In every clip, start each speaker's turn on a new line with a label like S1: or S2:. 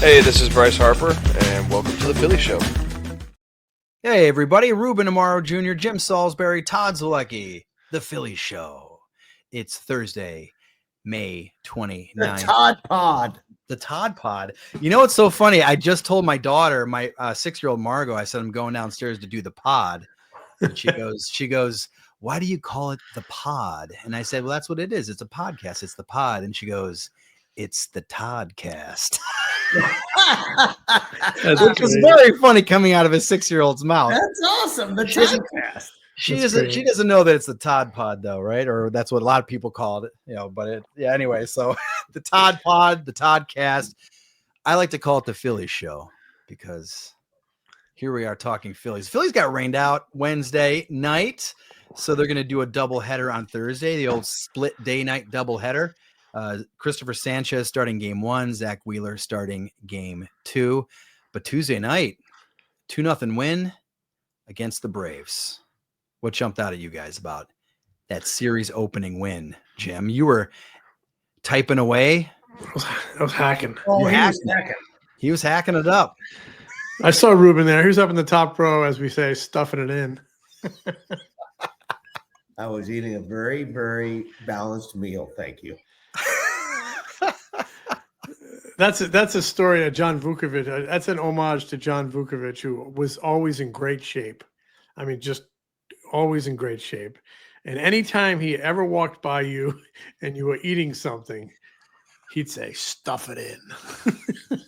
S1: Hey, this is Bryce Harper, and welcome to the Phillies Show.
S2: Hey, everybody. Ruben Amaro Jr., Jim Salisbury, Todd Zielecki, the Phillies Show. It's Thursday, May 29th.
S3: The Todd Pod.
S2: The Todd Pod. You know what's so funny? I just told my daughter, my 6-year-old Margot, I said, I'm going downstairs to do the pod. And she goes, why do you call it the pod? And I said, well, that's what it is. It's a podcast. It's the pod. And she goes, it's the Toddcast. Which was very funny coming out of a 6-year-old's mouth.
S3: That's awesome. The Toddcast.
S2: She doesn't know that it's the Todd Pod though, right? Or that's what a lot of people called it, but anyway, so the Todd Pod, the Toddcast. I like to call it the Phillies Show because here we are talking Phillies. Phillies got rained out Wednesday night, so they're going to do a doubleheader on Thursday, the old split day-night doubleheader. Christopher Sanchez starting game 1, Zach Wheeler starting game 2. But Tuesday night, 2-0 win against the Braves. What jumped out at you guys about that series opening win, Jim? You were typing away.
S4: I was hacking.
S3: Oh, he was
S2: hacking it up.
S4: I saw Ruben there. He was up in the top row, as we say, stuffing it in.
S3: I was eating a very, very balanced meal. Thank you.
S4: That's a story of John Vukovic. That's an homage to John Vukovic, who was always in great shape. I mean, just always in great shape. And anytime he ever walked by you and you were eating something, he'd say, stuff it in.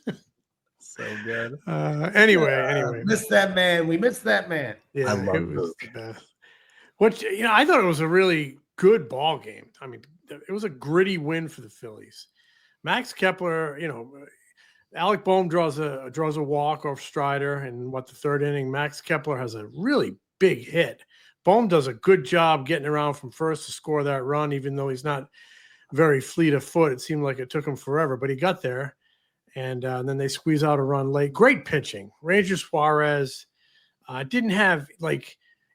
S2: So good.
S4: Anyway.
S3: Missed that man. We missed that man.
S4: Yeah,
S2: I love
S4: it was the best. I thought it was a really good ball game. I mean, it was a gritty win for the Phillies. Max Kepler, Alec Boehm draws a walk off Strider, and the third inning, Max Kepler has a really big hit. Boehm does a good job getting around from first to score that run, even though he's not very fleet of foot. It seemed like it took him forever, but he got there, and then they squeeze out a run late. Great pitching. Ranger Suárez didn't have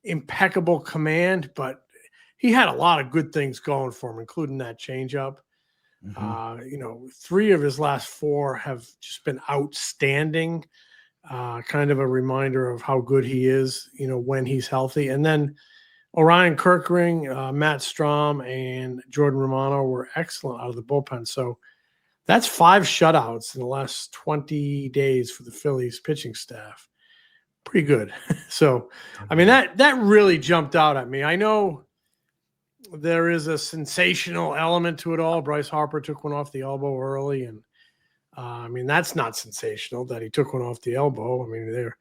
S4: impeccable command, but he had a lot of good things going for him, including that changeup. Mm-hmm. 3 of his last 4 have just been outstanding. Kind of a reminder of how good he is, when he's healthy. And then Orion Kirkring, Matt Strom, and Jordan Romano were excellent out of the bullpen. So that's 5 shutouts in the last 20 days for the Phillies pitching staff. Pretty good. So, I mean, that really jumped out at me. I know there is a sensational element to it all. Bryce Harper took one off the elbow early, and that's not sensational that he took one off the elbow. I mean,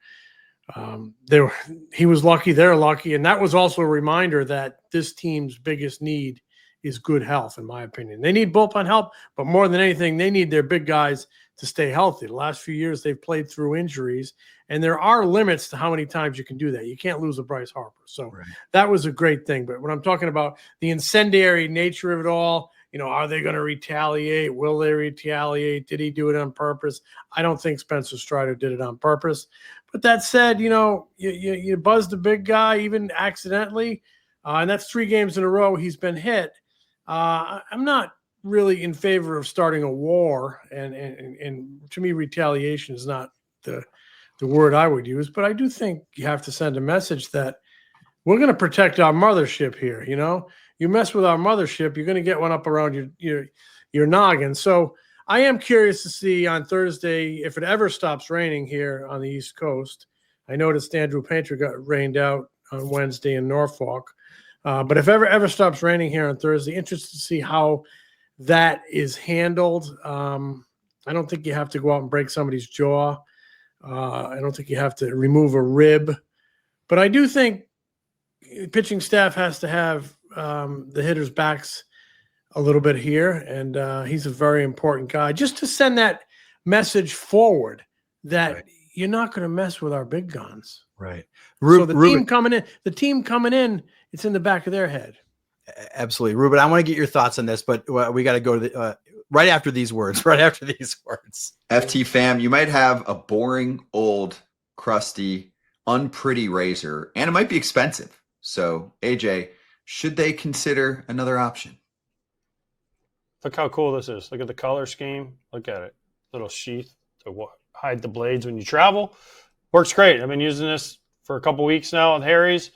S4: he was lucky, they're lucky, and that was also a reminder that this team's biggest need is good health, in my opinion. They need bullpen help, but more than anything, they need their big guys to stay healthy. The last few years, they've played through injuries, and there are limits to how many times you can do that. You can't lose a Bryce Harper. So That was a great thing. But when I'm talking about the incendiary nature of it all, are they going to retaliate? Will they retaliate? Did he do it on purpose? I don't think Spencer Strider did it on purpose. But that said, you buzzed the big guy even accidentally, and that's 3 games in a row he's been hit. I'm not really in favor of starting a war, and to me, retaliation is not the word I would use. But I do think you have to send a message that we're going to protect our mothership here. You mess with our mothership, you're going to get one up around your noggin. So I am curious to see on Thursday if it ever stops raining here on the East Coast. I noticed Andrew Painter got rained out on Wednesday in Norfolk. But if ever stops raining here on Thursday, interested to see how that is handled. I don't think you have to go out and break somebody's jaw. I don't think you have to remove a rib. But I do think pitching staff has to have the hitters' backs a little bit here, and he's a very important guy. Just to send that message forward that you're not going to mess with our big guns.
S2: Right.
S4: So the team coming in, it's in the back of their head.
S2: Absolutely. Ruben, I want to get your thoughts on this, but we got to go to the right after these words.
S5: FT fam, you might have a boring, old, crusty, unpretty razor, and it might be expensive. So, AJ, should they consider another option?
S6: Look how cool this is. Look at the color scheme. Look at it. Little sheath. to hide the blades when you travel. Works great. I've been using this for a couple weeks now with Harry's.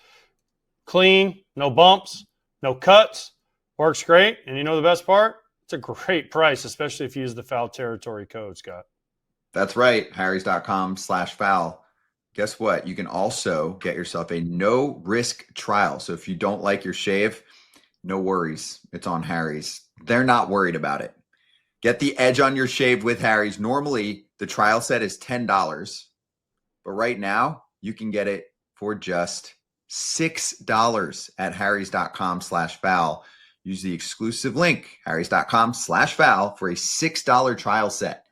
S6: Clean, no bumps, no cuts. Works great. And you know the best part? It's a great price, especially if you use the foul territory code, Scott.
S5: That's right. Harrys.com/foul. Guess what? You can also get yourself a no risk trial. So if you don't like your shave, no worries. It's on Harry's. They're not worried about it. Get the edge on your shave with Harry's. Normally, the trial set is $10, but right now you can get it for just $6 at harrys.com/foul. Use the exclusive link, harrys.com/foul, for a $6 trial set.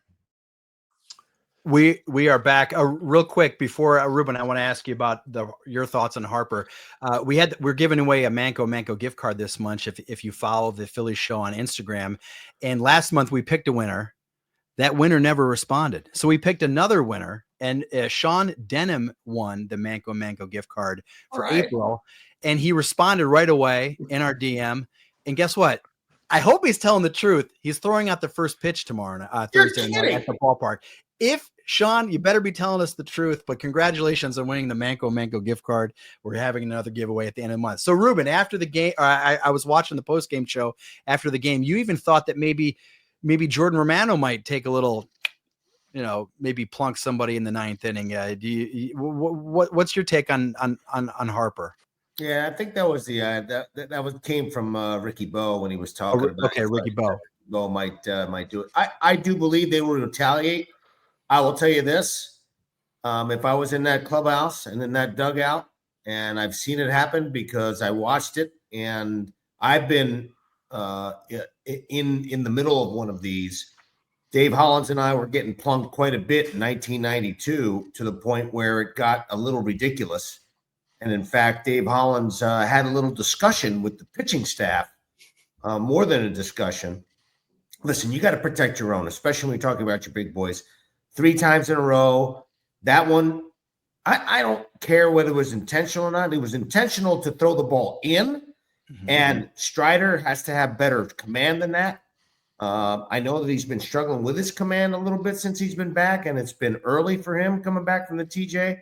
S2: We are back. Real quick before Ruben, I want to ask you about your thoughts on Harper. We're giving away a Manco gift card this month if you follow the Phillies show on Instagram. And last month we picked a winner. That winner never responded, so we picked another winner. And Sean Denham won the Manco gift card for April, and he responded right away in our DM. And guess what? I hope he's telling the truth. He's throwing out the first pitch tomorrow, Thursday night at the ballpark. If Sean, you better be telling us the truth, but congratulations on winning the Manco gift card. We're having another giveaway at the end of the month. So Ruben, after the game, I was watching the post-game show after the game. You even thought that maybe Jordan Romano might take a little, maybe plunk somebody in the ninth inning. What's your take on Harper?
S3: Yeah, I think that was came from Ricky Bo when he was talking about.
S2: Okay, Ricky Bo.
S3: Bo might do it. I do believe they will retaliate. I will tell you this: if I was in that clubhouse and in that dugout, and I've seen it happen because I watched it, and I've been in the middle of one of these. Dave Hollins and I were getting plunked quite a bit in 1992 to the point where it got a little ridiculous. And in fact, Dave Hollins had a little discussion with the pitching staff, more than a discussion. Listen, you got to protect your own, especially when you're talking about your big boys. 3 times in a row. That one, I don't care whether it was intentional or not. It was intentional to throw the ball in, and Strider has to have better command than that. I know that he's been struggling with his command a little bit since he's been back, and it's been early for him coming back from the TJ.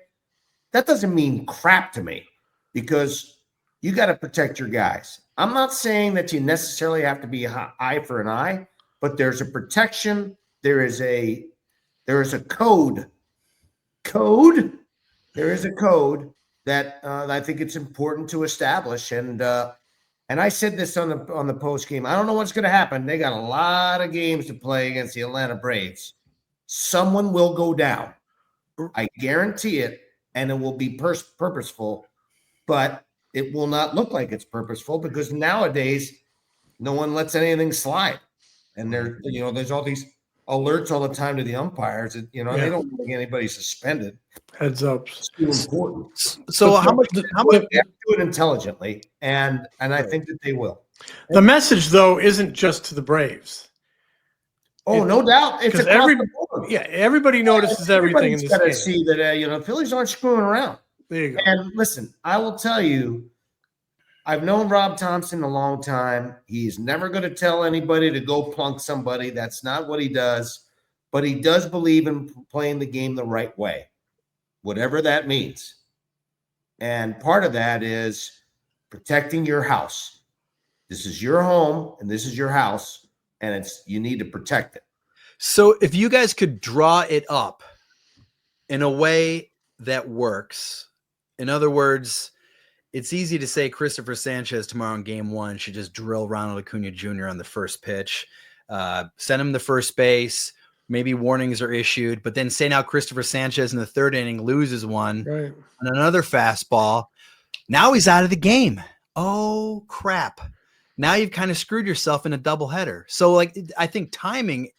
S3: That doesn't mean crap to me because you got to protect your guys. I'm not saying that you necessarily have to be eye for an eye, but there's a protection. There is a code. There is a code that I think it's important to establish. And I said this on the post game. I don't know what's going to happen. They got a lot of games to play against the Atlanta Braves. Someone will go down. I guarantee it. And it will be purposeful, but it will not look like it's purposeful because nowadays no one lets anything slide. And there's all these alerts all the time to the umpires. They don't make anybody suspended.
S4: Heads up.
S3: It's too important.
S2: So how much
S3: they have to do it intelligently, and I think that they will.
S4: The message though isn't just to the Braves.
S3: Oh, no doubt. It's across the board.
S4: Yeah, everybody notices everything in this game.
S3: See that Phillies aren't screwing around.
S4: There you go.
S3: And listen, I will tell you, I've known Rob Thompson a long time. He's never going to tell anybody to go plunk somebody. That's not what he does. But he does believe in playing the game the right way, whatever that means. And part of that is protecting your house. This is your home and this is your house, and you need to protect it.
S2: So if you guys could draw it up in a way that works, in other words, it's easy to say Christopher Sanchez tomorrow in game 1 should just drill Ronald Acuna Jr. on the first pitch, send him to first base. Maybe warnings are issued, but then say now Christopher Sanchez in the 3rd inning loses one
S4: right
S2: on another fastball. Now he's out of the game. Oh, crap. Now you've kind of screwed yourself in a doubleheader. So I think timing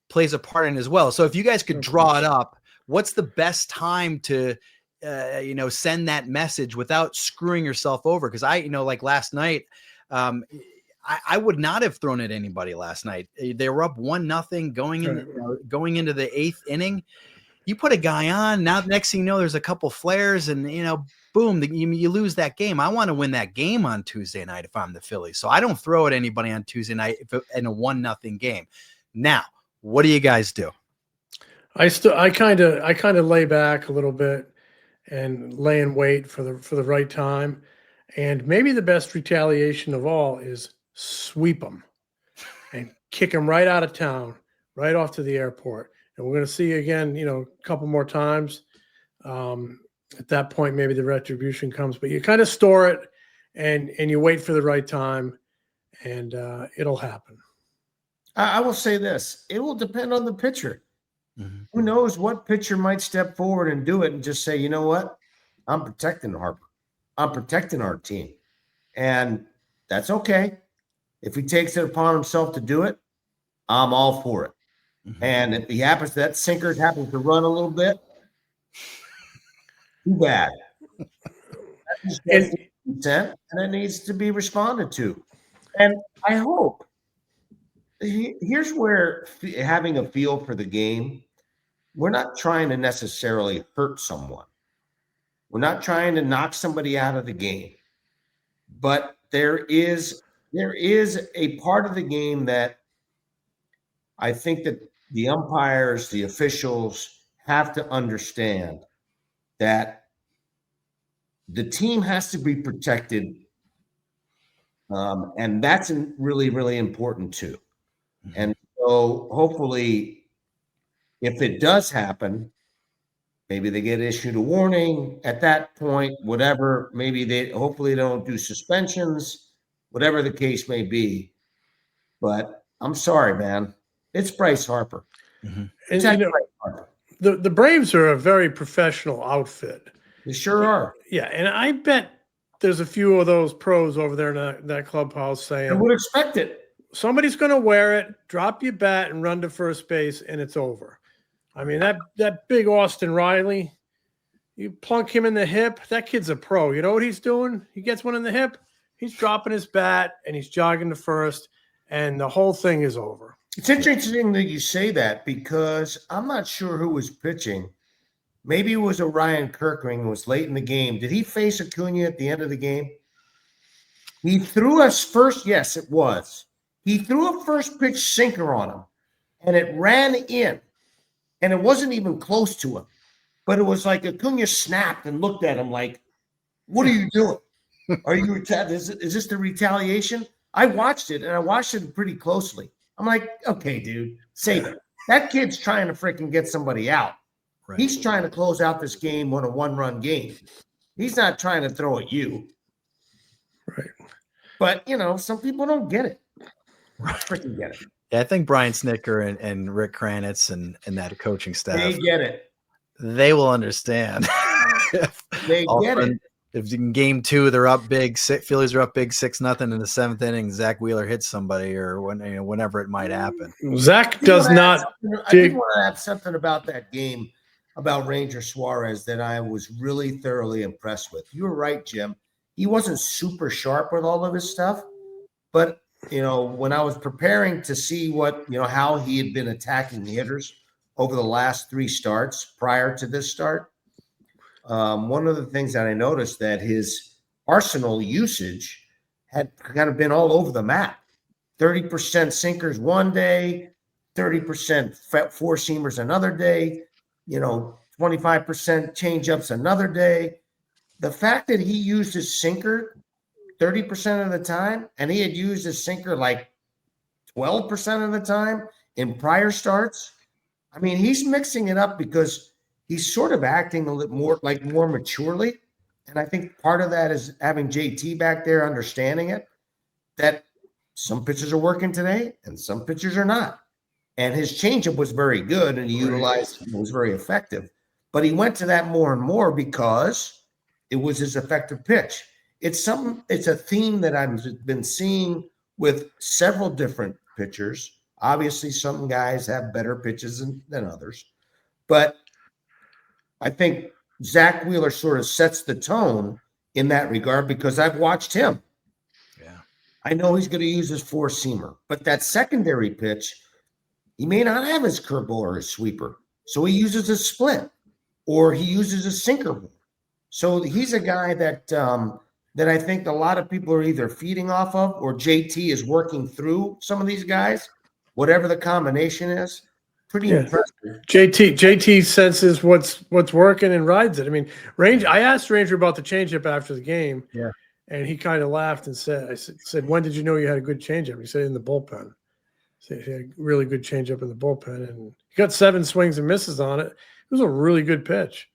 S2: plays a part in it as well. So if you guys could draw it up, what's the best time to, send that message without screwing yourself over? Because like last night, I would not have thrown at anybody last night. They were up 1-0 going into the 8th inning. You put a guy on, now next thing you know, there's a couple flares and, boom, you lose that game. I want to win that game on Tuesday night if I'm the Phillies. So I don't throw at anybody on Tuesday night in a 1-0 game. Now, what do you guys do?
S4: I kind of lay back a little bit and lay in wait for the right time. And maybe the best retaliation of all is sweep them and kick them right out of town, right off to the airport. And we're going to see again, a couple more times. At that point, maybe the retribution comes, but you kind of store it and you wait for the right time, and it'll happen.
S3: I will say this. It will depend on the pitcher.
S2: Mm-hmm.
S3: Who knows what pitcher might step forward and do it and just say, you know what? I'm protecting Harper. I'm protecting our team. And that's okay. If he takes it upon himself to do it, I'm all for it.
S2: Mm-hmm.
S3: And if that sinker happens to run a little bit, too bad. And it needs to be responded to. And I hope here's where having a feel for the game, we're not trying to necessarily hurt someone. We're not trying to knock somebody out of the game. But there is a part of the game that I think that the umpires, the officials have to understand that the team has to be protected. And that's really, really important too. And so hopefully if it does happen, maybe they get issued a warning at that point, whatever, hopefully they don't do suspensions, whatever the case may be. But I'm sorry, man. It's Bryce Harper.
S4: Mm-hmm. And Bryce Harper. The Braves are a very professional outfit.
S3: They sure are.
S4: Yeah, and I bet there's a few of those pros over there in that clubhouse saying,
S3: I would expect it.
S4: Somebody's going to wear it, drop your bat, and run to first base, and it's over. I mean, that big Austin Riley, you plunk him in the hip, that kid's a pro. You know what he's doing? He gets one in the hip, he's dropping his bat, and he's jogging to first, and the whole thing is over.
S3: It's interesting that you say that because I'm not sure who was pitching. Maybe it was Orion Kirkring who was late in the game. Did he face Acuna at the end of the game? He threw us first. Yes, it was. He threw a first pitch sinker on him, and it ran in, and it wasn't even close to him. But it was like Acuna snapped and looked at him like, what are you doing? Are you is this the retaliation? I watched it, and I watched it pretty closely. I'm like, okay, dude, save it. That kid's trying to freaking get somebody out. Right. He's trying to close out this game on a one-run game. He's not trying to throw at you.
S4: Right.
S3: But, some people don't get it. Freaking get it.
S2: Yeah, I think Brian Snicker and Rick Kranitz and that coaching staff,
S3: they get it.
S2: They will understand.
S3: They get it.
S2: If in game 2 they're up big, Phillies are up big 6-0 in the 7th inning, Zach Wheeler hits somebody or whenever it might happen.
S4: Zach does not.
S3: I did want to add something about that game about Ranger Suárez that I was really thoroughly impressed with. You were right, Jim. He wasn't super sharp with all of his stuff, but when I was preparing to see how he had been attacking hitters over the last 3 starts prior to this start, one of the things that I noticed that his arsenal usage had kind of been all over the map. 30% sinkers one day, 30% four-seamers another day, 25% changeups another day. The fact that he used his sinker 30% of the time, and he had used his sinker like 12% of the time in prior starts. I mean, he's mixing it up because he's sort of acting a little more maturely. And I think part of that is having JT back there understanding it, that some pitchers are working today and some pitchers are not. And his changeup was very good and he utilized it, was very effective. But he went to that more and more because it was his effective pitch. It's a theme that I've been seeing with several different pitchers. Obviously, some guys have better pitches than others. But I think Zach Wheeler sort of sets the tone in that regard because I've watched him.
S2: Yeah.
S3: I know he's going to use his four-seamer. But that secondary pitch, he may not have his curveball or his sweeper. So he uses a split or he uses a sinker. So he's a guy that I think a lot of people are either feeding off of or JT is working through some of these guys, whatever the combination is, pretty impressive.
S4: JT senses what's working and rides it. I mean, Ranger. I asked Ranger about the changeup after the game.
S2: Yeah.
S4: And he kind of laughed and said, "I said, when did you know you had a good changeup?" He said, "In the bullpen." So he had a really good changeup in the bullpen, and he got 7 swings and misses on it. It was a really good pitch.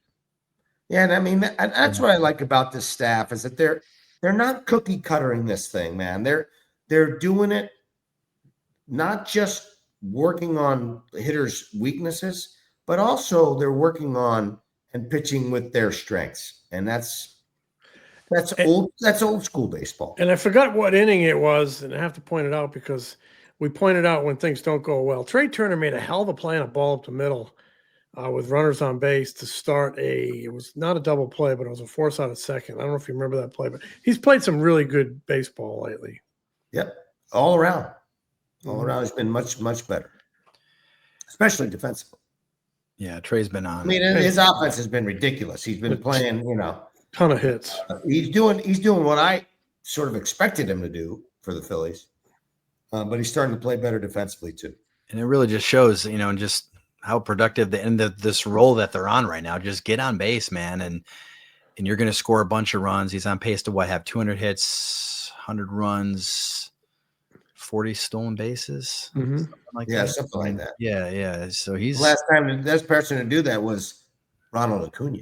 S3: Yeah, and I mean that's what I like about this staff is that they're not cookie cuttering this thing, man. They're doing it not just working on hitters' weaknesses, but also they're working on and pitching with their strengths, and that's old school baseball.
S4: And I forgot what inning it was, and I have to point it out because we pointed out when things don't go well. Trey Turner made a hell of a play on a ball up the middle with runners on base to start it was not a double play, but it was a force out at second. I don't know if you remember that play, but he's played some really good baseball lately.
S3: Yep. All around. All around has been much, much better, especially defensively.
S2: Yeah, Trey's been on.
S3: I mean, his offense has been ridiculous. He's been playing,
S4: ton of hits.
S3: He's doing what I sort of expected him to do for the Phillies, but he's starting to play better defensively too.
S2: And it really just shows, just how productive this role that they're on right now. Just get on base, man, and you're going to score a bunch of runs. He's on pace to have 200 hits, 100 runs, 40 stolen bases, something like that.
S3: Something like that.
S2: Yeah. So he's
S3: the last person to do that was Ronald Acuna.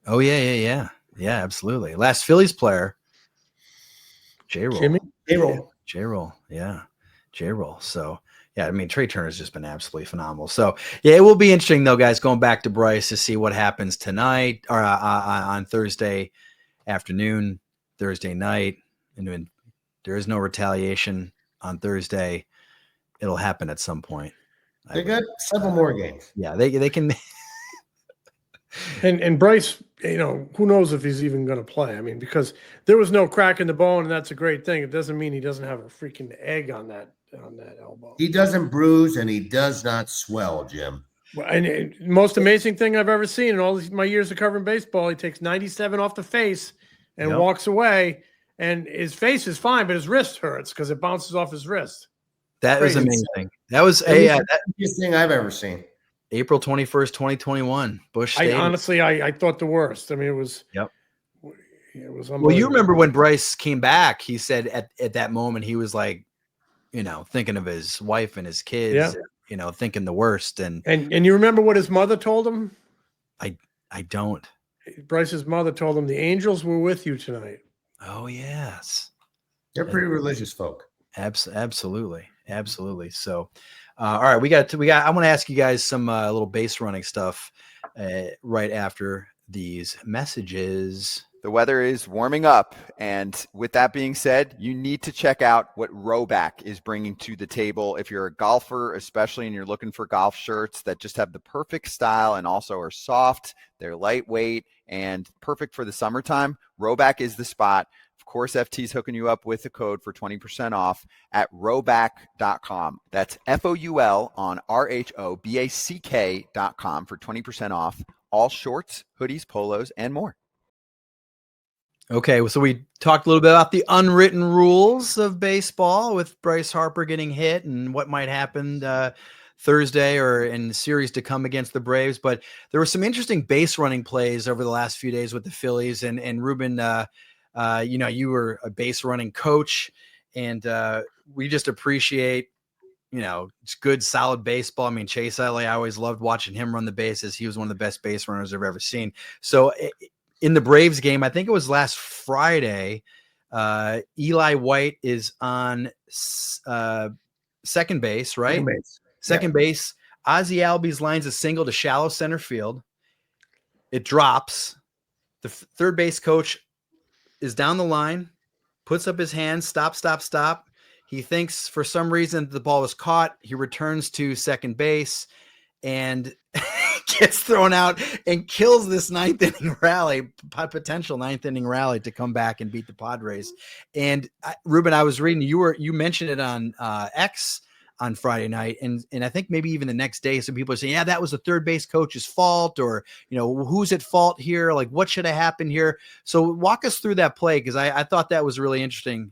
S2: Oh yeah, absolutely. Last Phillies player, J-Roll. J-Roll. So yeah, I mean Trey Turner's just been absolutely phenomenal. So yeah, it will be interesting though, guys. Going back to Bryce to see what happens tonight or on Thursday afternoon, Thursday night, and when there is no retaliation on Thursday, it'll happen at some point.
S3: They got several more games.
S2: Yeah, they can.
S4: And Bryce, who knows if he's even going to play? I mean, because there was no crack in the bone, and that's a great thing. It doesn't mean he doesn't have a freaking egg on that elbow.
S3: He doesn't bruise and he does not swell, Jim.
S4: And most amazing thing I've ever seen in all my years of covering baseball, he takes 97 off the face and walks away, and his face is fine, but his wrist hurts because it bounces off his wrist.
S2: That was amazing. That was
S3: the biggest thing I've ever seen.
S2: April 21st, 2021, Busch Stadium.
S4: I thought the worst. I mean, it was.
S2: Yep.
S4: It was.
S2: Well, you remember when Bryce came back? He said at that moment he was like, thinking of his wife and his kids. Yeah. Thinking the worst. And
S4: you remember what his mother told him?
S2: I don't.
S4: Bryce's mother told him the angels were with you tonight.
S2: Oh yes.
S3: They're pretty religious folk.
S2: Absolutely. So. All right, we got. I want to ask you guys some little base running stuff right after these messages.
S5: The weather is warming up, and with that being said, you need to check out what Rowback is bringing to the table. If you're a golfer, especially, and you're looking for golf shirts that just have the perfect style and also are soft, they're lightweight and perfect for the summertime, Rowback is the spot. Of course, FT's hooking you up with a code for 20% off at rowback.com. That's FOUL on RHOBACK.com for 20% off all shorts, hoodies, polos, and more.
S2: Okay, so we talked a little bit about the unwritten rules of baseball with Bryce Harper getting hit and what might happen Thursday or in the series to come against the Braves. But there were some interesting base running plays over the last few days with the Phillies. And Ruben, you were a base running coach, and we just appreciate, it's good, solid baseball. I mean, Chase Utley, I always loved watching him run the bases. He was one of the best base runners I've ever seen. So in the Braves game, I think it was last Friday, Eli White is on second base, right? Second base. Ozzie Albies lines a single to shallow center field. It drops. The third base coach is down the line, puts up his hands, stop. He thinks for some reason the ball was caught. He returns to second base and gets thrown out and kills this potential ninth inning rally to come back and beat the Padres. And Ruben, I was reading, you mentioned it on X on Friday night. And I think maybe even the next day, some people are saying, yeah, that was the third base coach's fault, or, who's at fault here? Like, what should have happened here? So walk us through that play. Cause I thought that was really interesting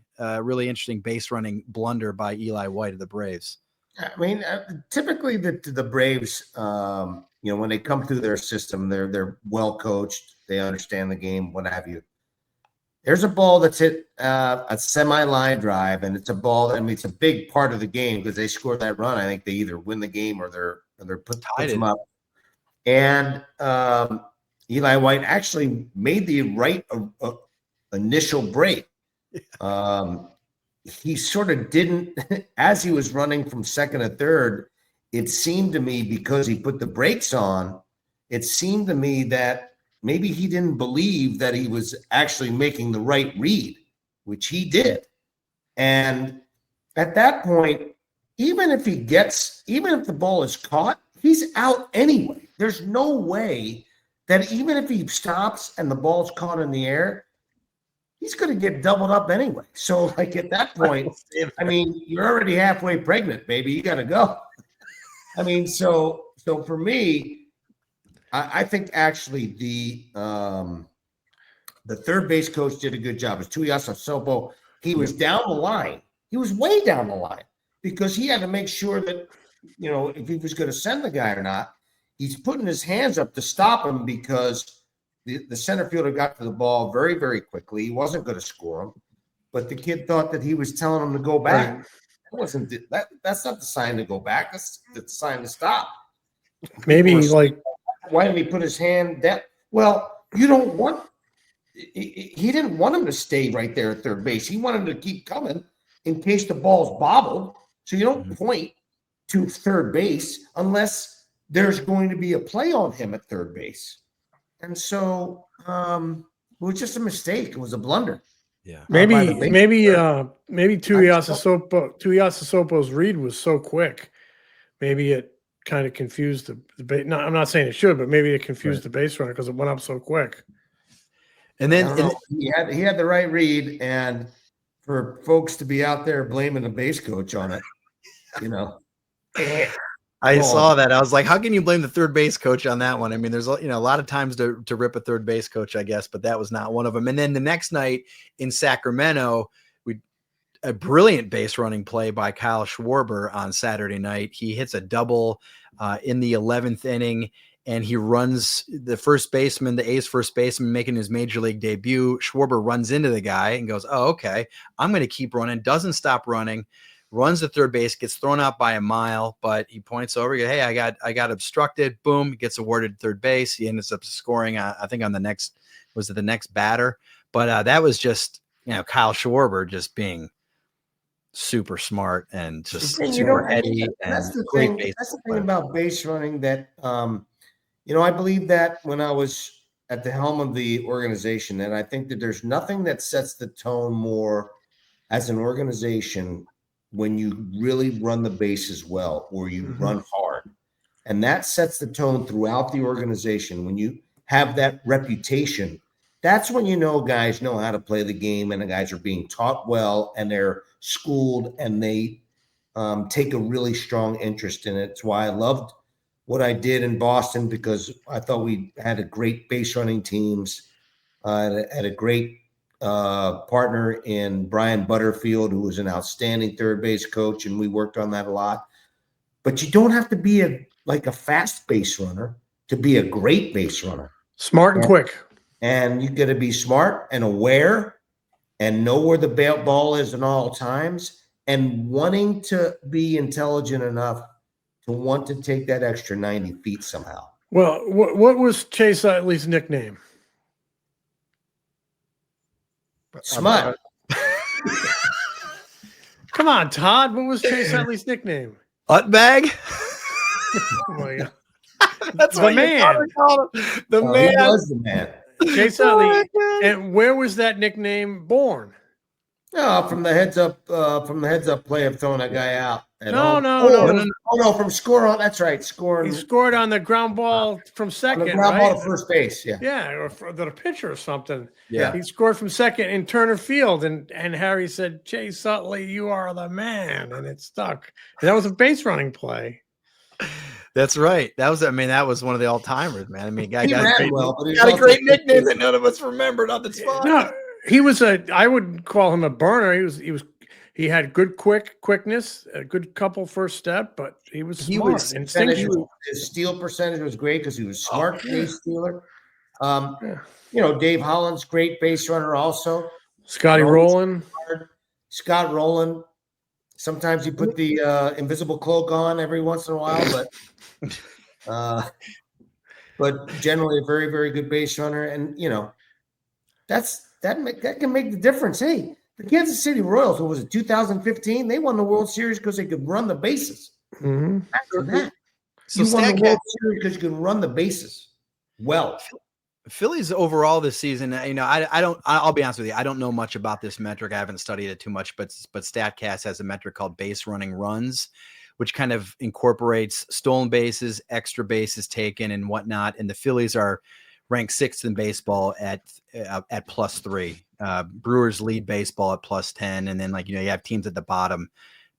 S2: base running blunder by Eli White of the Braves.
S3: I mean, typically the Braves, when they come through their system, they're well coached. They understand the game, what have you. There's a ball that's hit a semi-line drive, and it's a ball. I mean, it's a big part of the game because they score that run. I think they either win the game or they're puts them up. And Eli White actually made the right initial break. He sort of didn't, as he was running from second to third, it seemed to me, because he put the brakes on, it seemed to me that maybe he didn't believe that he was actually making the right read, which he did. And at that point, even if the ball is caught, he's out anyway. There's no way that even if he stops and the ball's caught in the air, he's going to get doubled up anyway. So, like, at that point, I mean, you're already halfway pregnant, baby. You got to go. I mean, so for me, I think actually the third base coach did a good job. It's Tuyasa Sopo. He was down the line. He was way down the line because he had to make sure that, if he was going to send the guy or not. He's putting his hands up to stop him because the center fielder got to the ball very, very quickly. He wasn't going to score him, but the kid thought that he was telling him to go back. That's not the sign to go back. That's the sign to stop.
S4: Maybe
S3: why did he put his hand down? Well, you don't want – he didn't want him to stay right there at third base. He wanted him to keep coming in case the ball's bobbled. So you don't point to third base unless there's going to be a play on him at third base. And so it was just a mistake. It was a blunder.
S2: Yeah.
S4: Maybe Tuyasa Sopo's read was so quick. Maybe it kind of confused the base. No, I'm not saying it should, but maybe it confused the base runner because it went up so quick.
S2: And then
S3: he had the right read, and for folks to be out there blaming the base coach on it,
S2: I saw that. I was like, how can you blame the third base coach on that one? I mean, there's a lot of times to rip a third base coach, I guess, but that was not one of them. And then the next night in Sacramento, a brilliant base running play by Kyle Schwarber on Saturday night. He hits a double in the 11th inning, and he runs the first baseman, the A's first baseman, making his major league debut. Schwarber runs into the guy and goes, oh, okay, I'm going to keep running. Doesn't stop running. Runs the third base, gets thrown out by a mile, but he points over. Hey, I got obstructed. Boom, gets awarded third base. He ends up scoring. I think on the next batter. But that was just Kyle Schwarber just being super smart and just super heady.
S3: That's the thing. That's the thing about base running that I believe that when I was at the helm of the organization, and I think that there's nothing that sets the tone more as an organization when you really run the bases well or you run hard. And that sets the tone throughout the organization. When you have that reputation, that's when guys know how to play the game, and the guys are being taught well, and they're schooled, and they take a really strong interest in it. It's why I loved what I did in Boston, because I thought we had a great base running teams, had a great partner in Brian Butterfield, who was an outstanding third base coach, and we worked on that a lot. But you don't have to be a fast base runner to be a great base runner.
S4: Smart and quick.
S3: And you got to be smart and aware and know where the ball is at all times, and wanting to be intelligent enough to want to take that extra 90 feet somehow.
S4: Well, what was Chase Utley's nickname?
S3: Smut.
S4: Come on, Todd. What was Chase Utley's nickname?
S2: Utbag?
S4: Oh my God.
S2: That's
S4: the
S2: what
S4: man.
S2: The man.
S3: He was the man.
S4: Chase Utley. And where was that nickname born?
S3: From the heads up play of throwing that guy out.
S4: No.
S3: From score on. That's right. Scoring.
S4: He scored on the ground ball from second.
S3: The ground ball to first base. Yeah.
S4: Yeah, or the pitcher or something.
S2: Yeah.
S4: He scored from second in Turner Field, and Harry said, "Chase Utley, you are the man," and it stuck. And that was a base running play.
S2: That's right. That was one of the all timers, man. I mean, guy
S3: He
S2: got
S3: ran
S2: a great,
S3: well, but he
S2: got a
S3: also-
S2: great nickname that none of us remember on the spot.
S4: No, he was I would call him a burner. He had good quickness, a good couple first step, but he was smart. Instinctual.
S3: His steal percentage was great because he was smart base stealer.
S4: Yeah.
S3: Dave Holland's great base runner also.
S4: Scotty Rowland.
S3: Scott Rowland. Sometimes he put the invisible cloak on every once in a while, but generally a very, very good base runner. And that can make the difference. Hey, the Kansas City Royals, who was it, 2015? They won the World Series because they could run the bases.
S4: Mm-hmm.
S3: After that,
S2: So
S3: you won the World Series because you can run the bases well.
S2: Phillies overall this season, I'll be honest with you. I don't know much about this metric. I haven't studied it too much, but StatCast has a metric called base running runs, which kind of incorporates stolen bases, extra bases taken, and whatnot. And the Phillies are ranked 6th in baseball at +3. Brewers lead baseball at +10, and then you have teams at the bottom: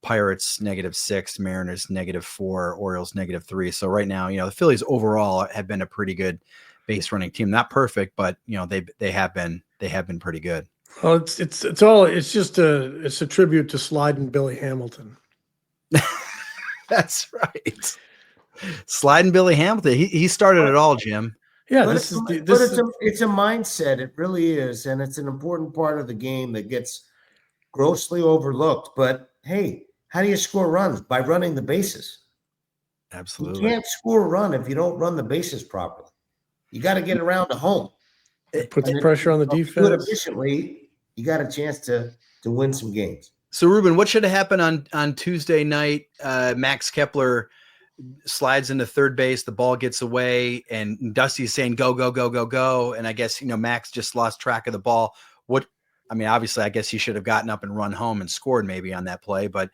S2: Pirates -6, Mariners -4, Orioles -3. So right now, the Phillies overall have been a pretty good base running team. Not perfect, but they have been pretty good.
S4: Well, it's a tribute to Sliding Billy Hamilton.
S2: That's right. Sliding Billy Hamilton. He started it all, Jim.
S4: Yeah,
S3: it's a mindset. It really is, and it's an important part of the game that gets grossly overlooked. But hey, how do you score runs? By running the bases.
S2: Absolutely.
S3: You can't score a run if you don't run the bases properly. You got to get around to home.
S4: It puts pressure on the defense.
S3: Do it efficiently, you got a chance to win some games.
S2: So, Ruben, what should have happened on Tuesday night? Max Kepler slides into third base. The ball gets away, and Dusty's saying, go, go, go, go, go. And I guess, Max just lost track of the ball. Obviously, I guess he should have gotten up and run home and scored maybe on that play. But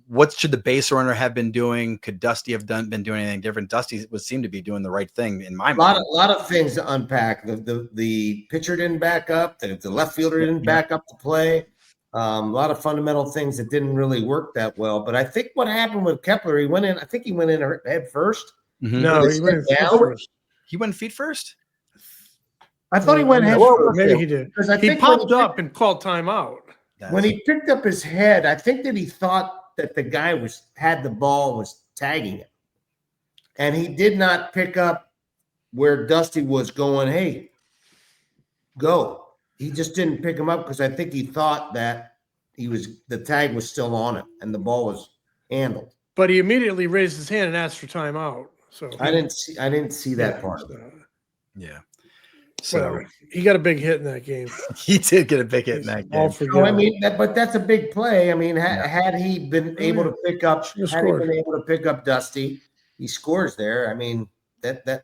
S2: what should the base runner have been doing? Could Dusty have been doing anything different? Dusty would seem to be doing the right thing in my mind.
S3: A lot of things to unpack. The pitcher didn't back up. The left fielder didn't back up the play. A lot of fundamental things that didn't really work that well. But I think what happened with Kepler, he went in head first.
S2: Mm-hmm.
S4: No, he went feet first.
S2: He went feet first?
S3: I thought he went head first.
S4: Maybe he did. He popped up and called timeout.
S3: When he picked up his head, I think that he thought that the guy had the ball and was tagging it. And he did not pick up where Dusty was going, hey, go. He just didn't pick him up because I think he thought that the tag was still on it and the ball was handled.
S4: But he immediately raised his hand and asked for timeout. So
S3: I didn't see that part of it.
S2: Yeah.
S4: So he got a big hit in that game.
S2: He did get a big hit in that game.
S3: But that's a big play. I mean, had he been able to pick up Dusty, he scores there. I mean, that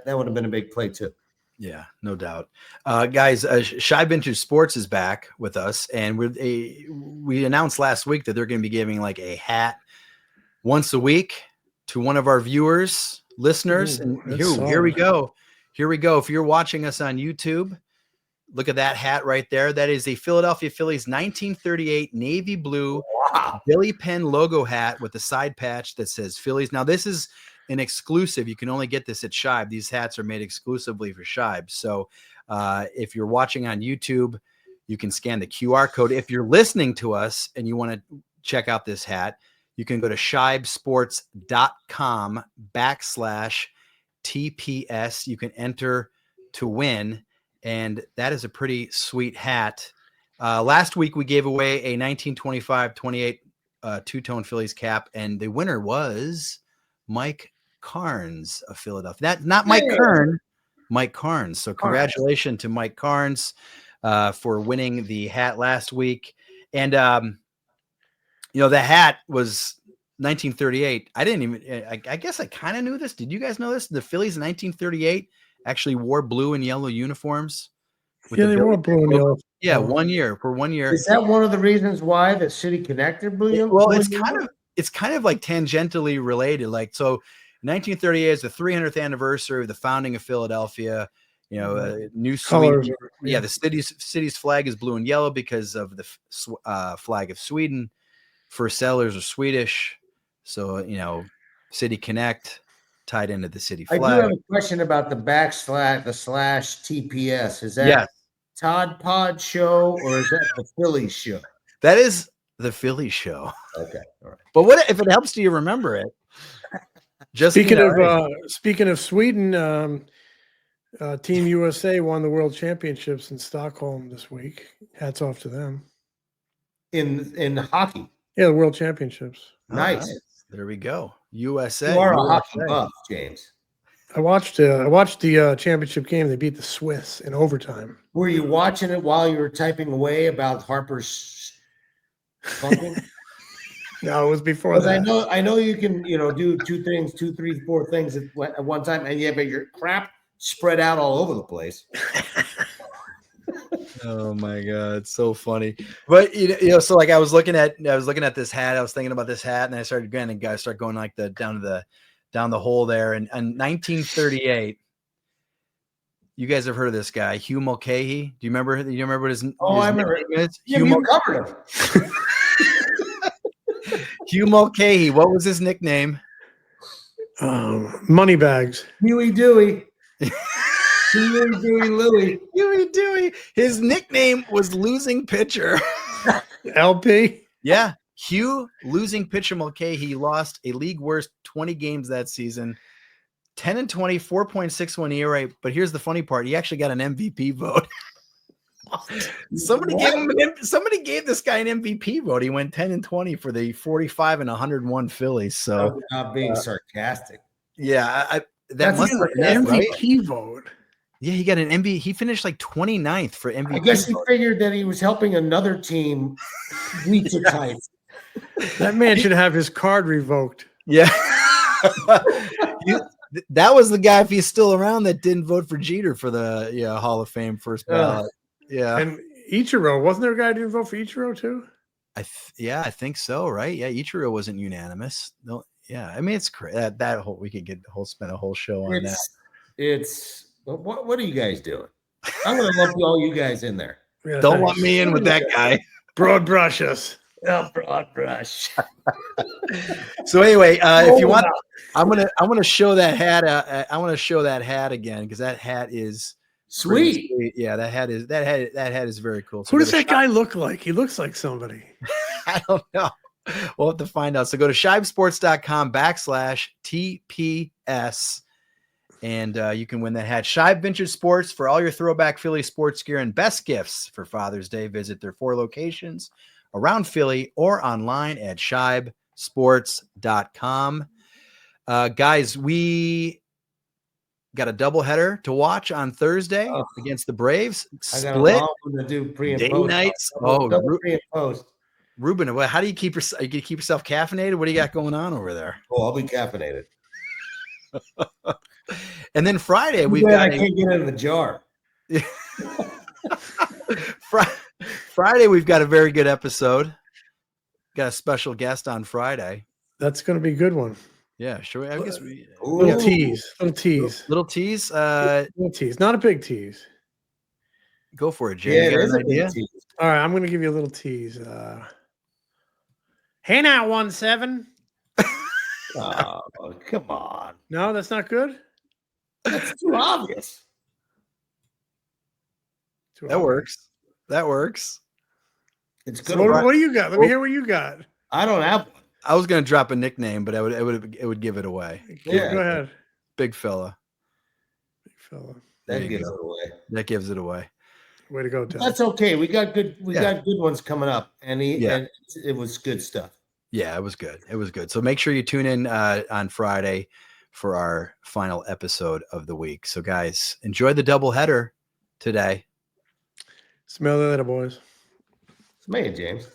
S3: would have been a big play too.
S2: Yeah, no doubt. Guys, Shy Vintage Sports is back with us, and we announced last week that they're going to be giving a hat once a week to one of our viewers, listeners.
S4: Ooh,
S2: and here we go. Here we go. If you're watching us on YouTube, look at that hat right there. That is a Philadelphia Phillies 1938 navy blue Billy Penn logo hat with the side patch that says Phillies. Now, this is an exclusive. You can only get this at Shibe. These hats are made exclusively for Shibe. So if you're watching on YouTube, you can scan the QR code. If you're listening to us and you want to check out this hat, you can go to shibesports.com/TPS. You can enter to win, and that is a pretty sweet hat. Last week, we gave away a 1925-28 two-tone Phillies cap, and the winner was Mike Carnes of Philadelphia. Not Mike Kern, Mike Carnes. So congratulations to Mike Carnes for winning the hat last week. And, the hat was 1938. I guess I kind of knew this. Did you guys know this? The Phillies in 1938 actually wore blue and yellow uniforms.
S4: Yeah, they wore blue and yellow.
S2: Yeah, 1 year. For 1 year.
S3: Is that one of the reasons why the city connected blue?
S2: Well, it's kind of like tangentially related. So 1938 is the 300th anniversary of the founding of Philadelphia. New
S4: colors.
S2: Sweden. The city's flag is blue and yellow because of the flag of Sweden. First settlers are Swedish. So, City Connect tied into the city flag.
S3: I do have a question about the /TPS. Is that Todd Pod show or is that the Phillies show?
S2: That is the Philly show.
S3: Okay. All right.
S2: But what if it helps you remember it? Just
S4: Speaking
S2: you know,
S4: of Sweden, Team USA won the World Championships in Stockholm this week. Hats off to them.
S3: In hockey.
S4: Yeah, the World Championships.
S3: Nice.
S2: There we go. USA.
S3: You are a
S2: USA.
S3: hockey buff, James.
S4: I watched the championship game. They beat the Swiss in overtime.
S3: Were you watching it while you were typing away about Harper's pumping?
S4: No, it was before
S3: Because
S4: that.
S3: I know you can, do 2 things, 2, 3, 4 things at one time, and but your crap spread out all over the place.
S2: Oh my god, it's so funny. But so like I was looking at this hat. I was thinking about this hat, and I started going like down the hole there. And in 1938, you guys have heard of this guy, Hugh Mulcahy? Do you remember? What his
S3: I remember.
S2: nickname is?
S3: Yeah, you covered him.
S2: Hugh Mulcahy. What was his nickname?
S4: Moneybags.
S3: Huey Dewey. Huey Dewey Louie.
S2: Huey Dewey. His nickname was Losing Pitcher.
S4: LP.
S2: Yeah. Hugh Losing Pitcher Mulcahy lost a league worst 20 games that season. 10-20, 4.61 ERA. But here's the funny part. He actually got an MVP vote. Somebody gave this guy an MVP vote. He went 10-20 for the 45 and 101 Phillies. So
S3: not being sarcastic.
S2: Yeah,
S3: That's
S2: must
S3: an
S4: MVP vote.
S2: Yeah, he got an MVP. He finished like 29th for MVP.
S3: I guess he figured that he was helping another team reach its heights.
S4: That man should have his card revoked.
S2: Yeah. That was the guy, if he's still around, that didn't vote for Jeter for the Hall of Fame first ballot. Yeah.
S4: And Ichiro, wasn't there a guy who didn't vote for Ichiro too?
S2: I think so, right? Yeah, Ichiro wasn't unanimous. No, yeah. I mean, it's crazy. That whole we could spend a whole show on that.
S3: It's what are you guys doing? I'm gonna lump all you guys in there.
S4: Yeah,
S2: Don't want me in with that guy.
S4: Broad brush us.
S3: Oh, broad brush.
S2: So anyway, if you want, I'm gonna show that hat. I want to show that hat again because that hat is
S3: sweet.
S2: Yeah, that hat is very cool. So
S4: who does that guy look like? He looks like somebody.
S2: I don't know. We'll have to find out. So go to shibesports.com/TPS and you can win that hat. Shibe Vintage Sports for all your throwback Philly sports gear and best gifts for Father's Day. Visit their 4 locations around Philly or online at shibesports.com. Guys, we got a doubleheader to watch on Thursday against the Braves. Split
S3: to do pre and
S2: day
S3: post.
S2: nights.
S3: Pre and post.
S2: Ruben, how do you keep yourself caffeinated? What do you got going on over there?
S3: Oh, I'll be caffeinated.
S2: And then Friday I
S3: can't get it in the jar.
S2: Friday we've got a very good episode. Got a special guest on Friday.
S4: That's going to be a good one.
S2: Yeah, sure. I guess
S4: little tease.
S2: Little tease.
S4: Little tease. Not a big tease.
S2: Go for it, Jay. You got an idea?
S4: All right, I'm going to give you a little tease. Hey now, 1-7.
S3: Oh, come on.
S4: No, that's not good.
S3: That's too obvious.
S2: That works.
S3: It's good.
S4: So what do you got? Let me hear what you got.
S3: I don't have one.
S2: I was going to drop a nickname, but it would give it away.
S3: Yeah.
S4: Go ahead.
S2: Big fella.
S3: That gives it away.
S2: That gives it away.
S4: Way to go, Tom.
S3: That's okay. We got good ones coming up, and it was good stuff.
S2: Yeah, it was good. So make sure you tune in on Friday for our final episode of the week. So guys, enjoy the doubleheader today.
S4: Smell the letter, boys.
S3: Smell it, James.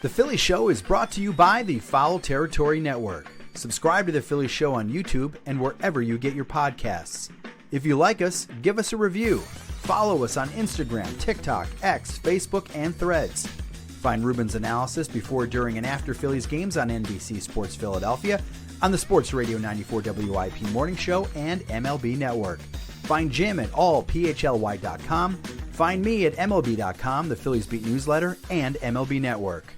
S2: The Philly Show is brought to you by the Foul Territory Network. Subscribe to The Philly Show on YouTube and wherever you get your podcasts. If you like us, give us a review. Follow us on Instagram, TikTok, X, Facebook, and Threads. Find Ruben's analysis before, during, and after Phillies games on NBC Sports Philadelphia, on the Sports Radio 94 WIP Morning Show, and MLB Network. Find Jim at allphly.com. Find me at MLB.com, the Phillies Beat newsletter, and MLB Network.